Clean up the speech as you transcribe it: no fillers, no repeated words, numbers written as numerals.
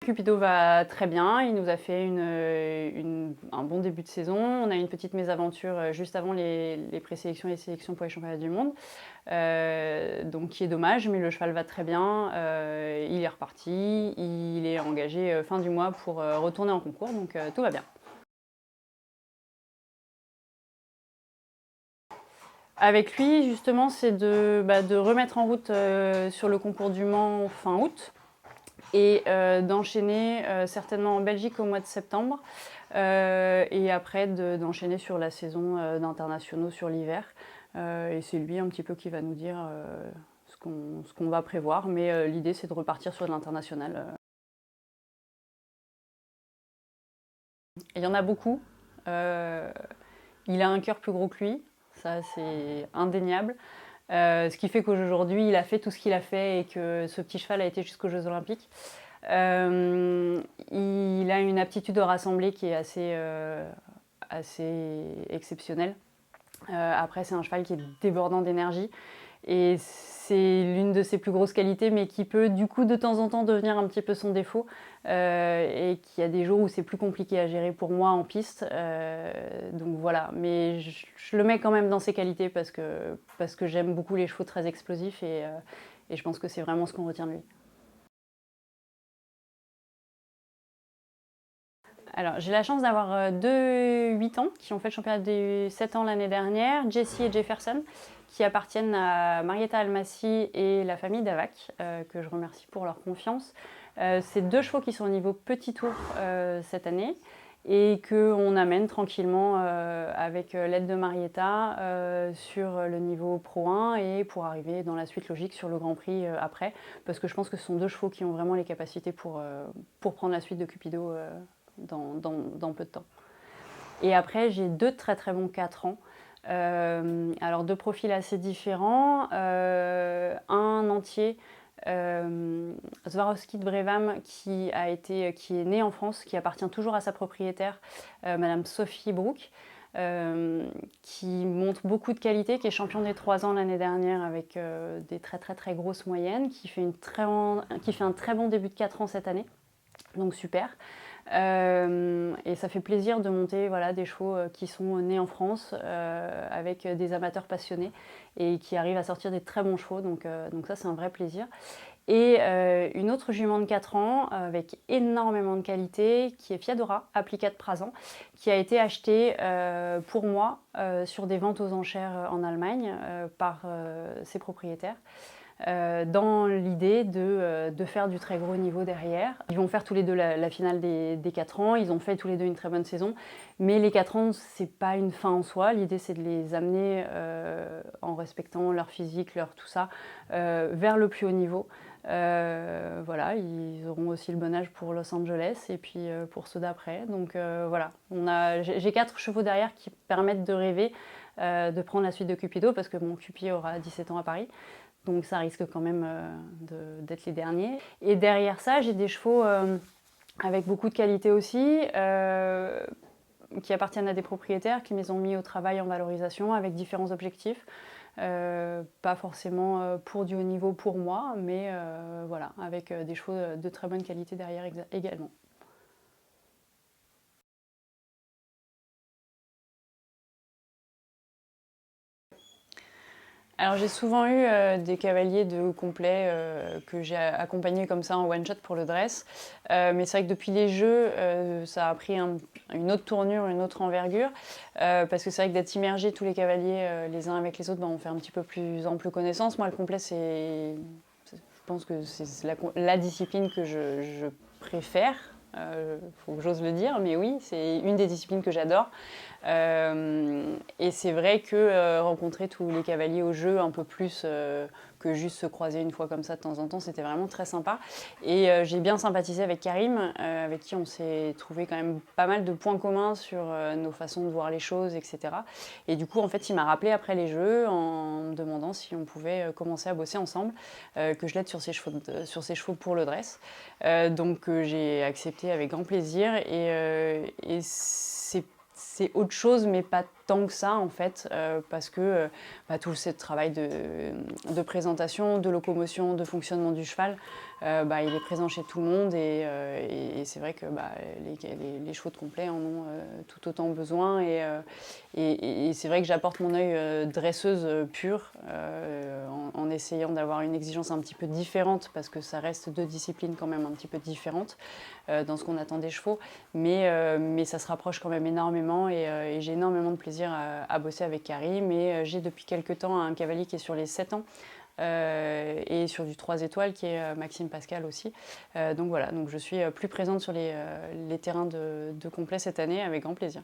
Cupido va très bien. Il nous a fait un bon début de saison. On a eu une petite mésaventure juste avant les présélections et les sélections pour les championnats du monde. Donc qui est dommage, mais le cheval va très bien. Il est reparti. Il est engagé fin du mois pour retourner en concours. Donc tout va bien. Avec lui, justement, c'est de remettre en route sur le concours du Mans fin août et d'enchaîner certainement en Belgique au mois de septembre et après d'enchaîner sur la saison d'internationaux sur l'hiver. Et c'est lui un petit peu qui va nous dire ce qu'on va prévoir, mais l'idée c'est de repartir sur de l'international. Il y en a beaucoup. Il a un cœur plus gros que lui, ça c'est indéniable. Ce qui fait qu'aujourd'hui il a fait tout ce qu'il a fait et que ce petit cheval a été jusqu'aux Jeux Olympiques. Il a une aptitude au rassemblé qui est assez exceptionnelle. Après, c'est un cheval qui est débordant d'énergie et c'est l'une de ses plus grosses qualités, mais qui peut du coup de temps en temps devenir un petit peu son défaut et qu'il y a des jours où c'est plus compliqué à gérer pour moi en piste. Donc voilà, mais je le mets quand même dans ses qualités parce que j'aime beaucoup les chevaux très explosifs et je pense que c'est vraiment ce qu'on retient de lui. Alors, j'ai la chance d'avoir deux 8 ans qui ont fait le championnat des 7 ans l'année dernière, Jessie et Jefferson, qui appartiennent à Marietta Almassi et la famille Davac, que je remercie pour leur confiance. C'est deux chevaux qui sont au niveau petit tour cette année et qu'on amène tranquillement avec l'aide de Marietta sur le niveau Pro 1 et pour arriver dans la suite logique sur le Grand Prix après, parce que je pense que ce sont deux chevaux qui ont vraiment les capacités pour prendre la suite de Cupido dans peu de temps. Et après, j'ai deux très très bons 4 ans. Alors deux profils assez différents. Un entier, Swarovski de Brévam, qui est né en France, qui appartient toujours à sa propriétaire, Madame Sophie Brook, qui montre beaucoup de qualité, qui est champion des 3 ans l'année dernière avec des très très très grosses moyennes, qui fait un très bon début de 4 ans cette année. Donc super. Et ça fait plaisir de monter voilà, des chevaux qui sont nés en France avec des amateurs passionnés et qui arrivent à sortir des très bons chevaux. Donc ça, c'est un vrai plaisir. Et une autre jument de 4 ans avec énormément de qualité qui est Fiadora, applicat de Prasan, qui a été achetée pour moi sur des ventes aux enchères en Allemagne par ses propriétaires. Dans l'idée de faire du très gros niveau derrière. Ils vont faire tous les deux la finale des 4 ans, ils ont fait tous les deux une très bonne saison, mais les 4 ans, c'est pas une fin en soi, l'idée c'est de les amener en respectant leur physique, leur tout ça, vers le plus haut niveau. Voilà, ils auront aussi le bon âge pour Los Angeles et puis pour ceux d'après. Donc voilà, j'ai 4 chevaux derrière qui permettent de rêver de prendre la suite de Cupido parce que mon Cupi aura 17 ans à Paris. Donc ça risque quand même d'être les derniers. Et derrière ça, j'ai des chevaux avec beaucoup de qualité aussi, qui appartiennent à des propriétaires, qui les ont mis au travail en valorisation avec différents objectifs. Pas forcément pour du haut niveau pour moi, mais voilà, avec des chevaux de très bonne qualité derrière également. Alors j'ai souvent eu des cavaliers de haut complet que j'ai accompagnés comme ça en one shot pour le dress. Mais c'est vrai que depuis les jeux, ça a pris une autre tournure, une autre envergure. Parce que c'est vrai que d'être immergé tous les cavaliers les uns avec les autres, on fait un petit peu plus ample connaissance. Moi le complet je pense que c'est la discipline que je préfère. Faut que j'ose le dire, mais oui, c'est une des disciplines que j'adore. Et c'est vrai que rencontrer tous les cavaliers au jeu un peu plus que juste se croiser une fois comme ça de temps en temps, c'était vraiment très sympa. Et j'ai bien sympathisé avec Karim, avec qui on s'est trouvé quand même pas mal de points communs sur nos façons de voir les choses, etc. Et du coup, en fait, il m'a rappelé après les jeux en me demandant si on pouvait commencer à bosser ensemble, que je l'aide sur ses chevaux pour le dress. Donc j'ai accepté avec grand plaisir et c'est autre chose, mais pas tant que ça en fait, parce que tout ce travail de présentation, de locomotion, de fonctionnement du cheval, il est présent chez tout le monde et c'est vrai que les chevaux de complet en ont tout autant besoin et c'est vrai que j'apporte mon œil dresseuse pure en essayant d'avoir une exigence un petit peu différente parce que ça reste deux disciplines quand même un petit peu différentes dans ce qu'on attend des chevaux, mais ça se rapproche quand même énormément et j'ai énormément de plaisir à bosser avec Carrie, mais j'ai depuis quelques temps un cavalier qui est sur les 7 ans et sur du 3 étoiles qui est Maxime Pascal aussi. Donc voilà, donc je suis plus présente sur les terrains de complet cette année avec grand plaisir.